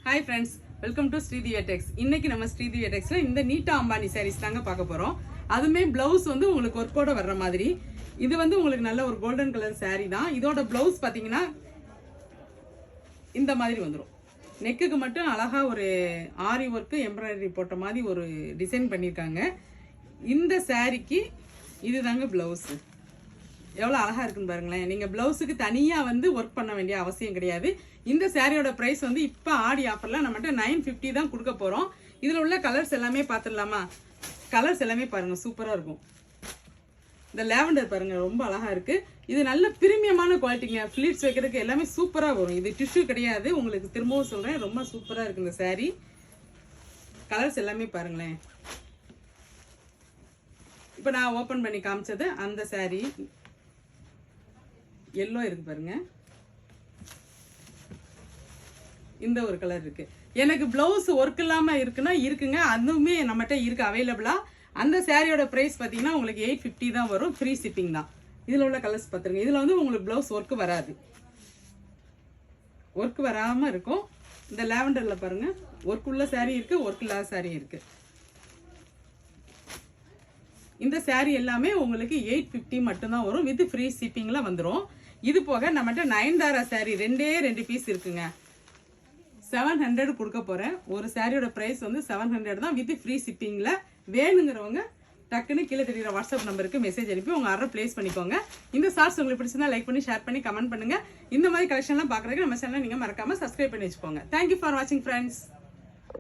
Hi friends, welcome to Sridivya Tex. இன்னைக்கு நம்ம Sridivya Texல இந்த நீட்டா அம்பானி sarees தாங்க பார்க்க போறோம். அதுமே ப்ளவுஸ் வந்து உங்களுக்கு ஒர்க்கோட வர்ற மாதிரி. இது வந்து உங்களுக்கு நல்ல ஒரு கோல்டன் கலர் saree தான். இதோட ப்ளவுஸ் பாத்தீங்கன்னா இந்த மாதிரி வந்துரும். நெக்குக்கு மட்டும் அழகா ஒரு ஆரி ஒர்க் எம்ப்ராய்டரி போட்ட மாதிரி ஒரு டிசைன் பண்ணிருக்காங்க. இந்த சாரிக்கு இதுதாங்க ப்ளவுஸ். எவ்வளோ அழகாக இருக்குன்னு பாருங்களேன். நீங்கள் ப்ளவுஸுக்கு தனியாக வந்து ஒர்க் பண்ண வேண்டிய அவசியம் கிடையாது. இந்த சாரியோட ப்ரைஸ் வந்து இப்போ ஆடி ஆஃபரில் நம்மகிட்ட 950 தான் கொடுக்க போகிறோம். இதில் உள்ள கலர்ஸ் எல்லாமே பார்த்துடலாமா? கலர்ஸ் எல்லாமே பாருங்கள், சூப்பராக இருக்கும். இந்த லேவண்டர் பாருங்கள், ரொம்ப அழகாக இருக்குது. இது நல்ல பிரீமியமான குவாலிட்டிங்க. ஃப்ளீட்ஸ் வைக்கிறதுக்கு எல்லாமே சூப்பராக வரும். இது டிஷ்யூ கிடையாது, உங்களுக்கு திரும்பவும் சொல்கிறேன். ரொம்ப சூப்பராக இருக்குது இந்த சாரீ. கலர்ஸ் எல்லாமே பாருங்களேன். இப்போ நான் ஓப்பன் பண்ணி காமிச்சது அந்த சாரீ எல்லோ இருக்கு பாருங்க. இந்த ஒரு கலர் இருக்கு. எனக்கு பிளவுஸ் ஒர்க் இல்லாம இருக்குன்னா இருக்குங்க, அதுவுமே நம்மகிட்ட இருக்கு அவைலபிளா. அந்த சாரியோட பிரைஸ் பார்த்தீங்கன்னா உங்களுக்கு 850 தான் வரும். ஃப்ரீ ஷிப்பிங் தான். இதில் உள்ள கலர்ஸ் பார்த்துருங்க. இதில் வந்து உங்களுக்கு பிளவுஸ் ஒர்க் வராது, ஒர்க் வராமல் இருக்கும். இந்த லாவெண்டரில் பாருங்க, ஒர்க் உள்ள சாரீ இருக்கு, ஒர்க் இல்லாத சாரீ இருக்கு. இந்த சாரீ எல்லாமே உங்களுக்கு 850 மட்டும்தான் வரும், வித் ஃப்ரீ ஷிப்பிங்கில் வந்துடும். இது போக நம்மகிட்ட நயன்தாரா சாரீ ரெண்டு பீஸ் இருக்குங்க. 700 கொடுக்க போகிறேன். ஒரு சாரியோட ப்ரைஸ் வந்து 700 தான், வித் ஃப்ரீ ஷிப்பிங்கில். வேணுங்கிறவங்க டக்குன்னு கீழே தெரியுற வாட்ஸ்அப் நம்பருக்கு மெசேஜ் அனுப்பி உங்கள் ஆர்டர் ப்ளேஸ் பண்ணிக்கோங்க. இந்த ஷார்ட்ஸ் உங்களுக்கு பிடிச்சிருந்தா லைக் பண்ணி ஷேர் பண்ணி கமெண்ட் பண்ணுங்கள். இந்த மாதிரி கலெக்ஷன்லாம் பார்க்குறதுக்கு நம்ம சேனலை நீங்கள் மறக்காமல் சப்ஸ்கிரைப் பண்ணி வச்சுக்கோங்க. தேங்க்யூ ஃபார் வாட்சிங் ஃப்ரெண்ட்ஸ்.